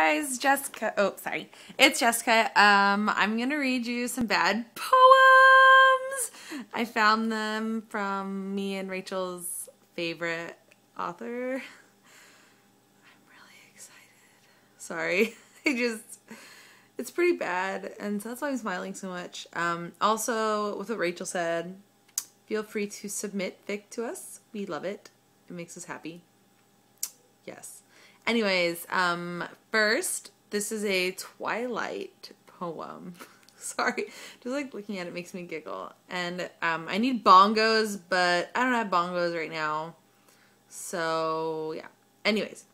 guys, Jessica. Oh, sorry. It's Jessica. I'm gonna read you some bad poems. I found them from me and Rachel's favorite author. I'm really excited. Sorry. It's pretty bad, and so that's why I'm smiling so much. Also, with what Rachel said, feel free to submit fic to us. We love it. It makes us happy. Yes. Anyways, first, this is a Twilight poem. Sorry, just like looking at it makes me giggle. And I need bongos, but I don't have bongos right now. So, yeah. Anyways.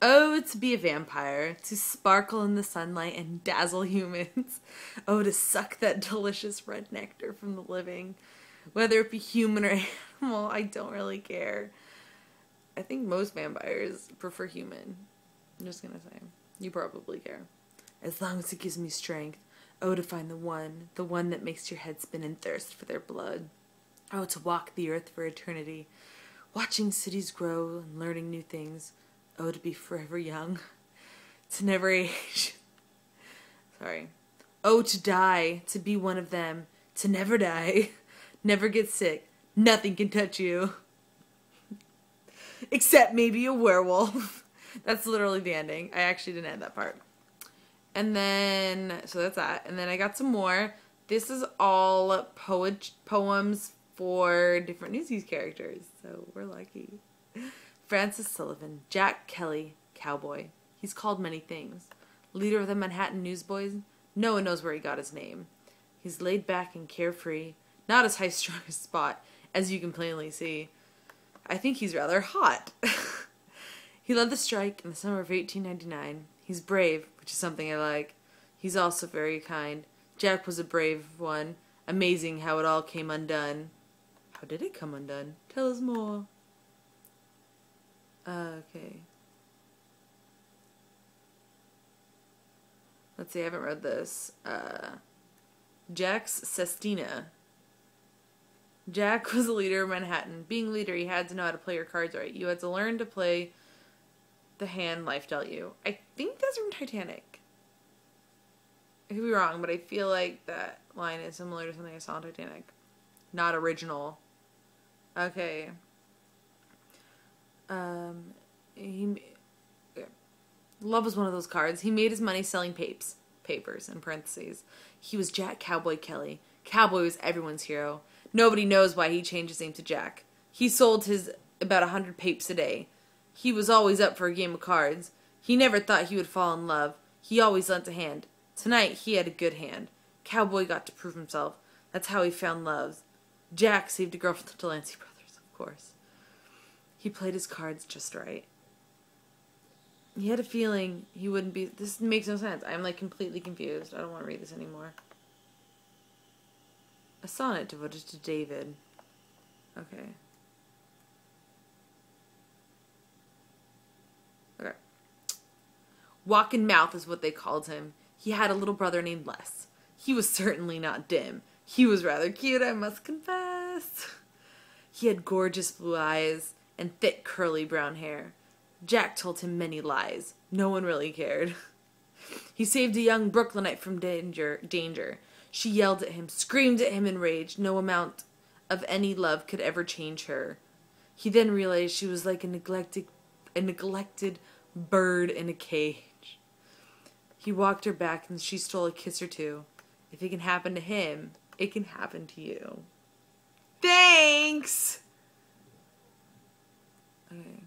Oh, to be a vampire, to sparkle in the sunlight and dazzle humans. Oh, to suck that delicious red nectar from the living. Whether it be human or animal, I don't really care. I think most vampires prefer human. I'm just gonna say. You probably care. As long as it gives me strength. Oh, to find the one that makes your head spin and thirst for their blood. Oh, to walk the earth for eternity. Watching cities grow and learning new things. Oh, to be forever young. To never age. Sorry. Oh, to die. To be one of them. To never die. Never get sick. Nothing can touch you. Except maybe a werewolf. That's literally the ending. I actually didn't add that part. And then, so that's that. And then I got some more. This is all poems for different Newsies characters. So we're lucky. Francis Sullivan. Jack Kelly. Cowboy. He's called many things. Leader of the Manhattan Newsboys. No one knows where he got his name. He's laid back and carefree. Not his high-strung spot, as you can plainly see. I think he's rather hot. He led the strike in the summer of 1899. He's brave, which is something I like. He's also very kind. Jack was a brave one. Amazing how it all came undone. How did it come undone? Tell us more. Okay. Let's see, I haven't read this. Jack's Sestina. Jack was a leader of Manhattan. Being a leader, you had to know how to play your cards right. You had to learn to play the hand life dealt you. I think that's from Titanic. I could be wrong, but I feel like that line is similar to something I saw in Titanic. Not original. Okay. Love was one of those cards. He made his money selling papers, in parentheses. He was Jack Cowboy Kelly. Cowboy was everyone's hero. Nobody knows why he changed his name to Jack. He sold his about 100 papes a day. He was always up for a game of cards. He never thought he would fall in love. He always lent a hand. Tonight, he had a good hand. Cowboy got to prove himself. That's how he found love. Jack saved a girl from the Delancey brothers, of course. He played his cards just right. He had a feeling he wouldn't be... This makes no sense. I'm, like, completely confused. I don't want to read this anymore. A sonnet devoted to David. Okay. Okay. Walking Mouth is what they called him. He had a little brother named Les. He was certainly not dim. He was rather cute, I must confess. He had gorgeous blue eyes and thick curly brown hair. Jack told him many lies. No one really cared. He saved a young Brooklynite from danger. She yelled at him, screamed at him in rage. No amount of any love could ever change her. He then realized she was like a neglected bird in a cage. He walked her back and she stole a kiss or two. If it can happen to him, it can happen to you. Thanks! Okay.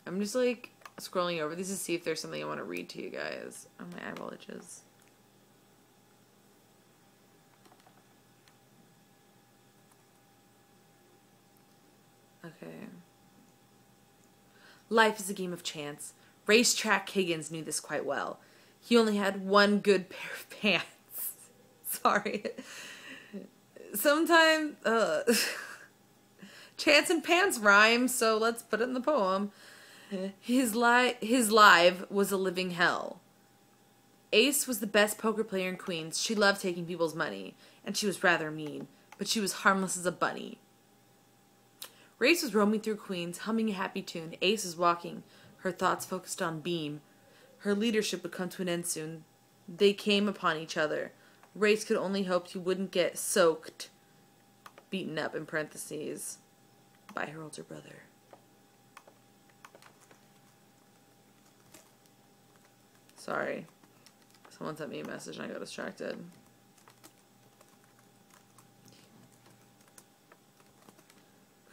I'm just like scrolling over these to see if there's something I want to read to you guys. Oh, my eyeball itches. Okay. Life is a game of chance. Racetrack Higgins knew this quite well. He only had one good pair of pants. Sorry. Sometimes, chance and pants rhyme, so let's put it in the poem. His live was a living hell. Ace was the best poker player in Queens. She loved taking people's money, and she was rather mean, but she was harmless as a bunny. Race was roaming through Queens, humming a happy tune. Ace was walking, Her thoughts focused on Beam. Her leadership would come to an end soon. They came upon each other. Race could only hope he wouldn't get soaked, beaten up in parentheses, by her older brother. Sorry. Someone sent me a message and I got distracted.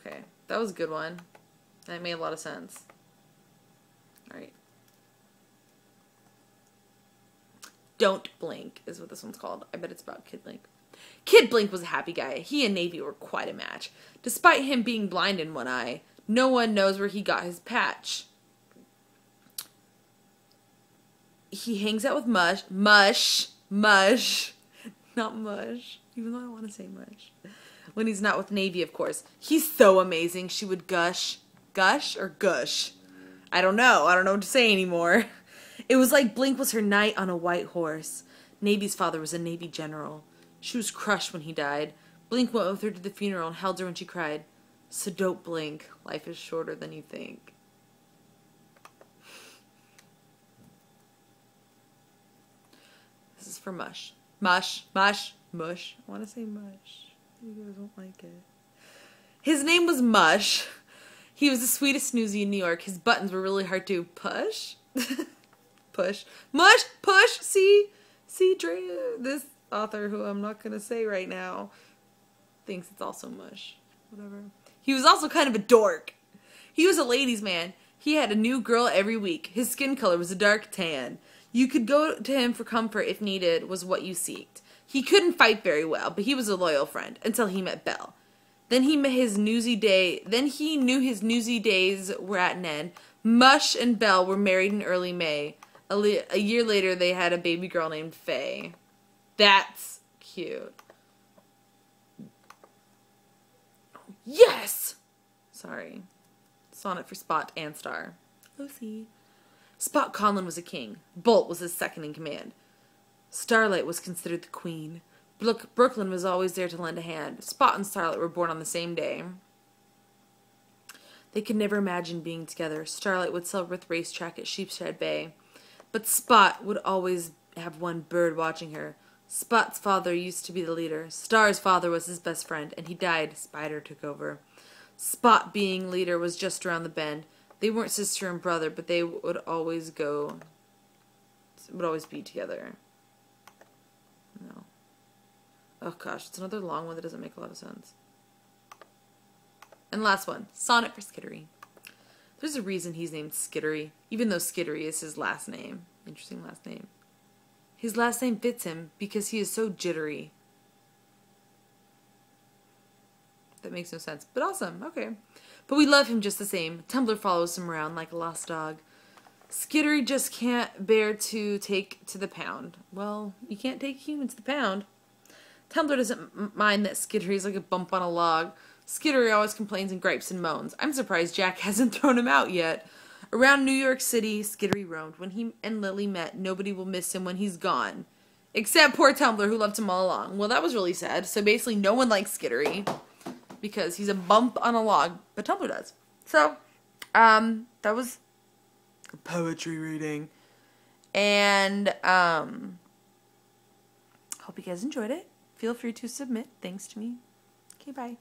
Okay, that was a good one. That made a lot of sense. Alright. Don't Blink is what this one's called. I bet it's about Kid Blink. Kid Blink was a happy guy. He and Navy were quite a match. Despite him being blind in one eye, no one knows where he got his patch. He hangs out with Mush, not Mush, even though I want to say Mush. When he's not with Navy, of course. He's so amazing. She would gush or gush. I don't know what to say anymore. It was like Blink was her knight on a white horse. Navy's father was a Navy general. She was crushed when he died. Blink went with her to the funeral and held her when she cried. So don't blink. Life is shorter than you think. This is for Mush. Mush. I want to say Mush. You guys won't like it. His name was Mush. He was the sweetest snoozy in New York. His buttons were really hard to push. Push. Mush! Push! See, Drea, this author, who I'm not going to say right now, thinks it's also Mush. Whatever. He was also kind of a dork. He was a ladies' man. He had a new girl every week. His skin color was a dark tan. You could go to him for comfort if needed was what you seeked. He couldn't fight very well, but he was a loyal friend until he met Belle. Then he knew his newsy days were at an end. Mush and Belle were married in early May. A year later, they had a baby girl named Faye. That's cute. Yes! Sorry. Sonnet for Spot and Star. OC. Spot Conlon was a king. Bolt was his second in command. Starlight was considered the queen. Brooklyn was always there to lend a hand. Spot and Starlight were born on the same day. They could never imagine being together. Starlight would sell with racetrack at Sheepshead Bay. But Spot would always have one bird watching her. Spot's father used to be the leader. Star's father was his best friend, and he died. Spider took over. Spot being leader was just around the bend. They weren't sister and brother, but they would always be together. No. Oh gosh, it's another long one that doesn't make a lot of sense. And last one, Sonnet for Skittery. There's a reason he's named Skittery, even though Skittery is his last name. Interesting last name. His last name fits him because he is so jittery. That makes no sense, but awesome, okay. But we love him just the same. Tumblr follows him around like a lost dog. Skittery just can't bear to take to the pound. Well, you can't take humans to the pound. Tumblr doesn't mind that Skittery is like a bump on a log. Skittery always complains and gripes and moans. I'm surprised Jack hasn't thrown him out yet. Around New York City, Skittery roamed. When he and Lily met, nobody will miss him when he's gone. Except poor Tumblr, who loved him all along. Well, that was really sad. So basically, no one likes Skittery because he's a bump on a log, but Tumblr does. So, that was a poetry reading. And, hope you guys enjoyed it. Feel free to submit things to me. Okay, bye.